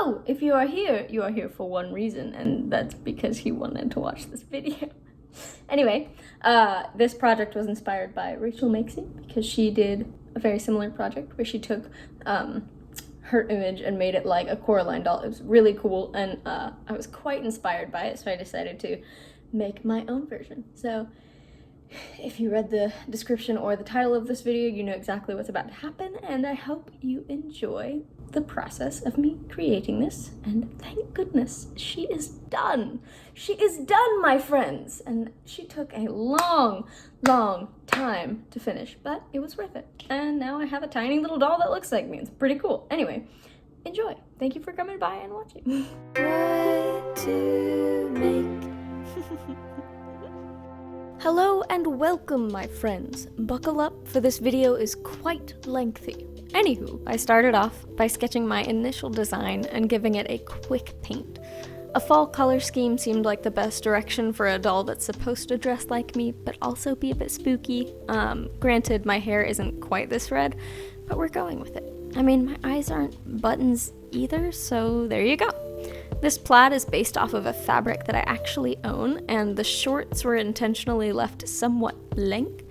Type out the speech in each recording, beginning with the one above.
hello! If you are here for one reason, and that's because he wanted to watch this video. Anyway, this project was inspired by Rachel Maksy because she did a very similar project where she took her image and made it like a Coraline doll. It was really cool, and I was quite inspired by it, so I decided to make my own version. So if you read the description or the title of this video, you know exactly what's about to happen, and I hope you enjoy the process of me creating this. And thank goodness she is done. She is done, my friends, and she took a long time to finish, but it was worth it. And now I have a tiny little doll that looks like me. It's pretty cool. Anyway, enjoy. Thank you for coming by and watching. What to make. Hello and welcome, my friends. Buckle up, for this video is quite lengthy. Anywho, I started off by sketching my initial design and giving it a quick paint. A fall color scheme seemed like the best direction for a doll that's supposed to dress like me, but also be a bit spooky. Granted, my hair isn't quite this red, but we're going with it. I mean, my eyes aren't buttons either, so there you go. This plaid is based off of a fabric that I actually own, and the shorts were intentionally left somewhat lank.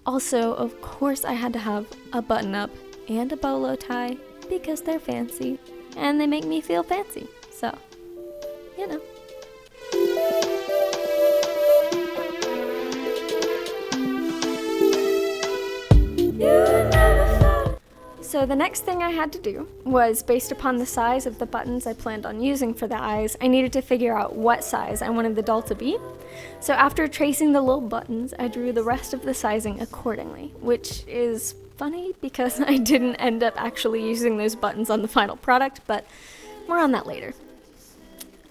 Also, of course, I had to have a button-up and a bolo tie because they're fancy, and they make me feel fancy, so, you know. So the next thing I had to do was, based upon the size of the buttons I planned on using for the eyes, I needed to figure out what size I wanted the doll to be. So after tracing the little buttons, I drew the rest of the sizing accordingly, which is funny because I didn't end up actually using those buttons on the final product, but more on that later.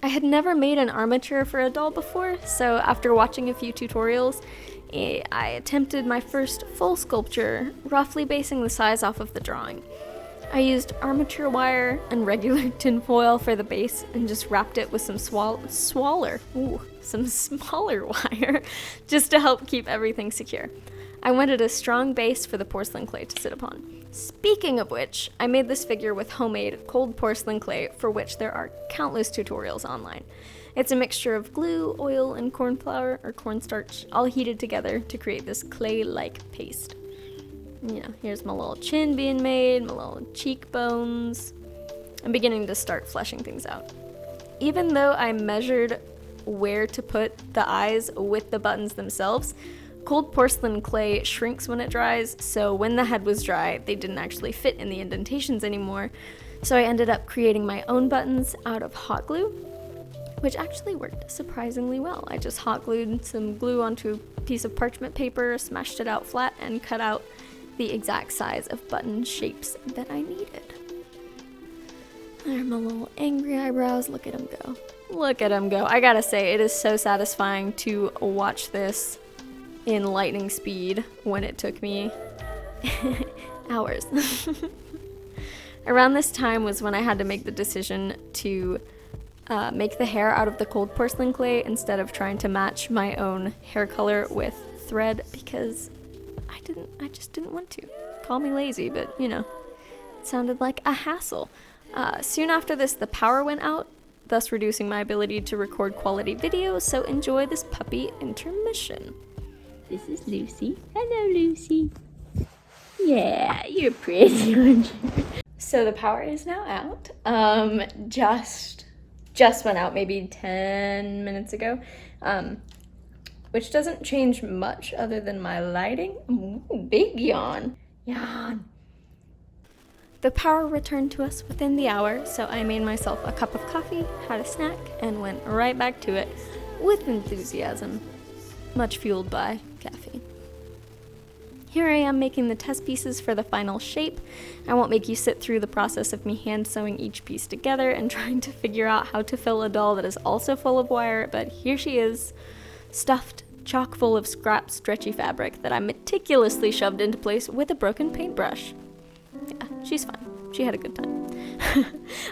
I had never made an armature for a doll before, so after watching a few tutorials, I attempted my first full sculpture, roughly basing the size off of the drawing. I used armature wire and regular tin foil for the base and just wrapped it with some smaller wire just to help keep everything secure. I wanted a strong base for the porcelain clay to sit upon. Speaking of which, I made this figure with homemade cold porcelain clay, for which there are countless tutorials online. It's a mixture of glue, oil, and corn flour or cornstarch, all heated together to create this clay-like paste. You know, here's my little chin being made, my little cheekbones. I'm beginning to start fleshing things out. Even though I measured where to put the eyes with the buttons themselves, cold porcelain clay shrinks when it dries, so when the head was dry, they didn't actually fit in the indentations anymore. So I ended up creating my own buttons out of hot glue, which actually worked surprisingly well. I just hot glued some glue onto a piece of parchment paper, smashed it out flat, and cut out the exact size of button shapes that I needed. There are my little angry eyebrows. Look at them go. Look at them go. I gotta say, it is so satisfying to watch this in lightning speed when it took me hours. Around this time was when I had to make the decision to make the hair out of the cold porcelain clay instead of trying to match my own hair color with thread, because I just didn't want to. Call me lazy, but you know, it sounded like a hassle. Soon after this, the power went out, thus reducing my ability to record quality video, so enjoy this puppy intermission. This is Lucy. Hello, Lucy. Yeah, you're pretty, aren't you? So the power is now out. Just went out maybe 10 minutes ago, which doesn't change much other than my lighting. Ooh, big yawn. Yawn. The power returned to us within the hour, so I made myself a cup of coffee, had a snack, and went right back to it with enthusiasm, much fueled by caffeine. Here I am making the test pieces for the final shape. I won't make you sit through the process of me hand sewing each piece together and trying to figure out how to fill a doll that is also full of wire, but here she is, stuffed, chock full of scrap, stretchy fabric that I meticulously shoved into place with a broken paintbrush. Yeah, she's fine. She had a good time.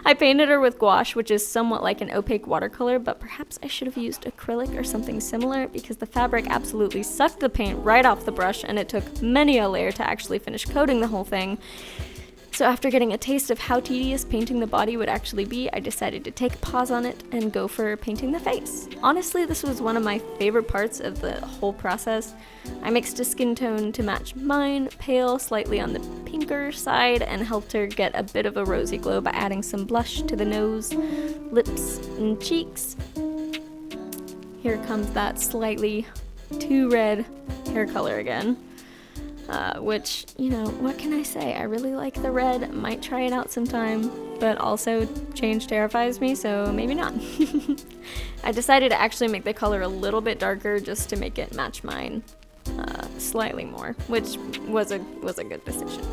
I painted her with gouache, which is somewhat like an opaque watercolor, but perhaps I should have used acrylic or something similar because the fabric absolutely sucked the paint right off the brush and it took many a layer to actually finish coating the whole thing. So after getting a taste of how tedious painting the body would actually be, I decided to take a pause on it and go for painting the face. Honestly, this was one of my favorite parts of the whole process. I mixed a skin tone to match mine, pale, slightly on the pinker side, and helped her get a bit of a rosy glow by adding some blush to the nose, lips, and cheeks. Here comes that slightly too red hair color again. Which, you know, what can I say? I really like the red, might try it out sometime, but also change terrifies me, so maybe not. I decided to actually make the color a little bit darker just to make it match mine slightly more, which was a good decision.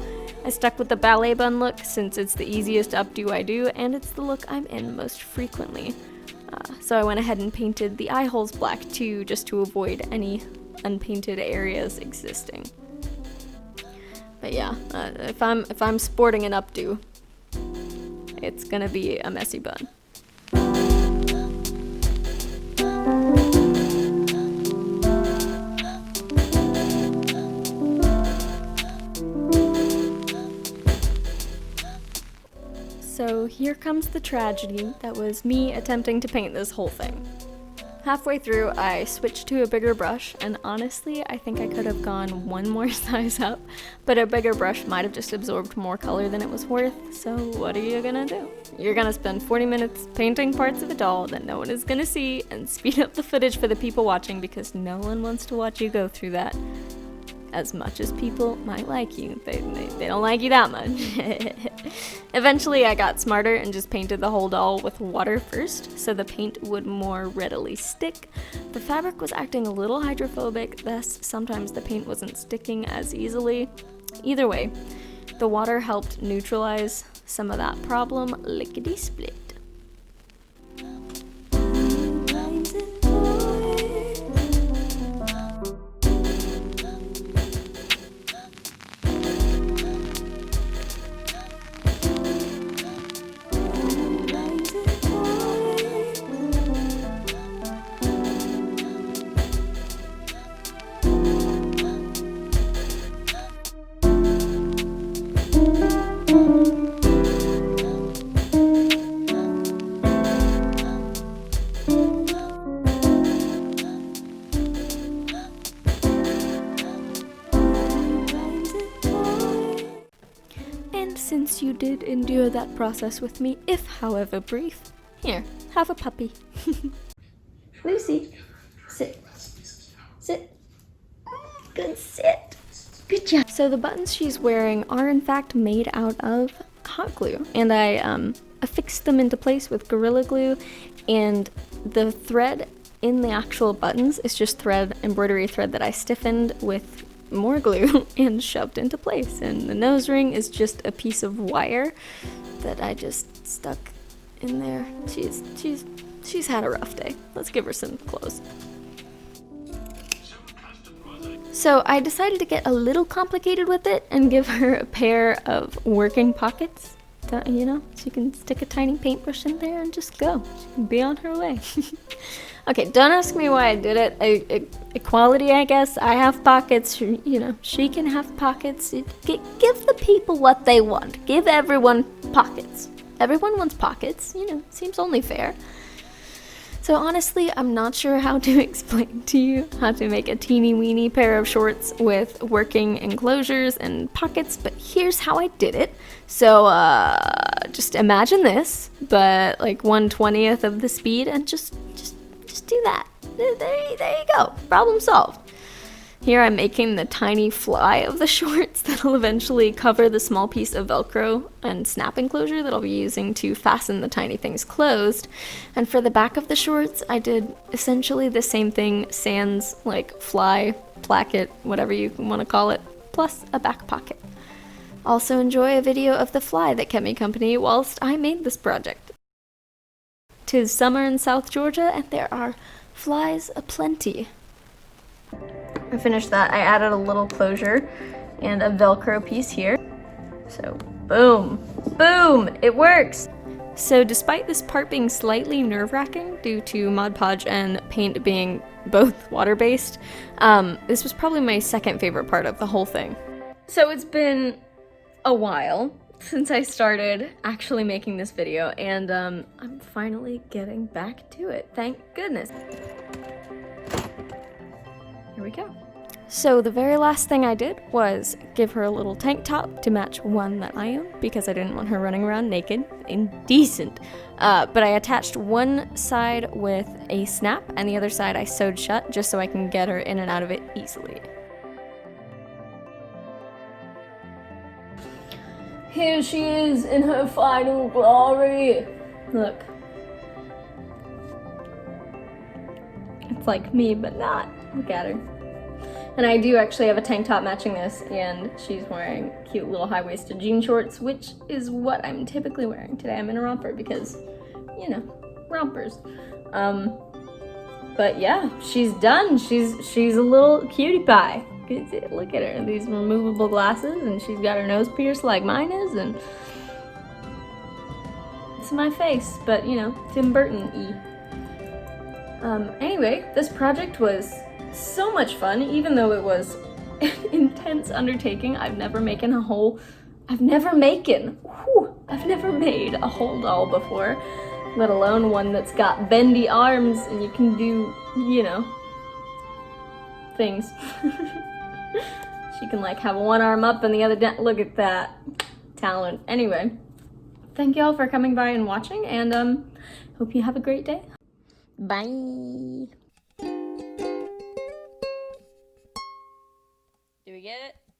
I stuck with the ballet bun look since it's the easiest updo I do, and it's the look I'm in most frequently. So I went ahead and painted the eye holes black too, just to avoid any unpainted areas existing. But yeah, if I'm sporting an updo, it's gonna be a messy bun. So here comes the tragedy that was me attempting to paint this whole thing. Halfway through, I switched to a bigger brush, and honestly, I think I could have gone one more size up, but a bigger brush might have just absorbed more color than it was worth, so what are you gonna do? You're gonna spend 40 minutes painting parts of a doll that no one is gonna see, and speed up the footage for the people watching because no one wants to watch you go through that. As much as people might like you, they don't like you that much. Eventually I got smarter and just painted the whole doll with water first, so the paint would more readily stick. The fabric was acting a little hydrophobic, thus sometimes the paint wasn't sticking as easily. Either way, the water helped neutralize some of that problem, lickety-split. Since you did endure that process with me, if however brief, here, have a puppy. Lucy, sit. Sit. Good sit. Good job. So the buttons she's wearing are in fact made out of hot glue, and I affixed them into place with Gorilla Glue, and the thread in the actual buttons is just embroidery thread that I stiffened with more glue and shoved into place, and the nose ring is just a piece of wire that I just stuck in there. She's had a rough day. Let's give her some clothes. So I decided to get a little complicated with it and give her a pair of working pockets. You know, she can stick a tiny paintbrush in there and just go. She can be on her way. Okay, don't ask me why I did it. Equality, I guess. I have pockets. You know, she can have pockets. Give the people what they want. Give everyone pockets. Everyone wants pockets. You know, seems only fair. So honestly, I'm not sure how to explain to you how to make a teeny weeny pair of shorts with working enclosures and pockets, but here's how I did it. So just imagine this, but like 1/20th of the speed, and just do that. There you go. Problem solved. Here I'm making the tiny fly of the shorts that'll eventually cover the small piece of Velcro and snap enclosure that I'll be using to fasten the tiny things closed. And for the back of the shorts, I did essentially the same thing, sans like fly, placket, whatever you want to call it, plus a back pocket. Also enjoy a video of the fly that kept me company whilst I made this project. 'Tis summer in South Georgia, and there are flies aplenty. I finished that. I added a little closure and a Velcro piece here. So, boom, boom, it works! So despite this part being slightly nerve-wracking due to Mod Podge and paint being both water-based, this was probably my second favorite part of the whole thing. So it's been a while since I started actually making this video, and I'm finally getting back to it. Thank goodness. Here we go. So the very last thing I did was give her a little tank top to match one that I own because I didn't want her running around naked. Indecent. But I attached one side with a snap and the other side I sewed shut just so I can get her in and out of it easily. Here she is in her final glory. Look. It's like me, but not. Look at her. And I do actually have a tank top matching this, and she's wearing cute little high-waisted jean shorts, which is what I'm typically wearing. Today I'm in a romper because, you know, rompers. But yeah, she's done. She's a little cutie pie. Look at her, these removable glasses, and she's got her nose pierced like mine is, and it's my face, but you know, Tim Burton-y. Anyway, this project was so much fun, even though it was an intense undertaking. I've never made a whole doll before, let alone one that's got bendy arms and you can do, you know, things. She can like have one arm up and the other down. Look at that talent. Anyway, thank you all for coming by and watching, and hope you have a great day. Bye. Do we get it?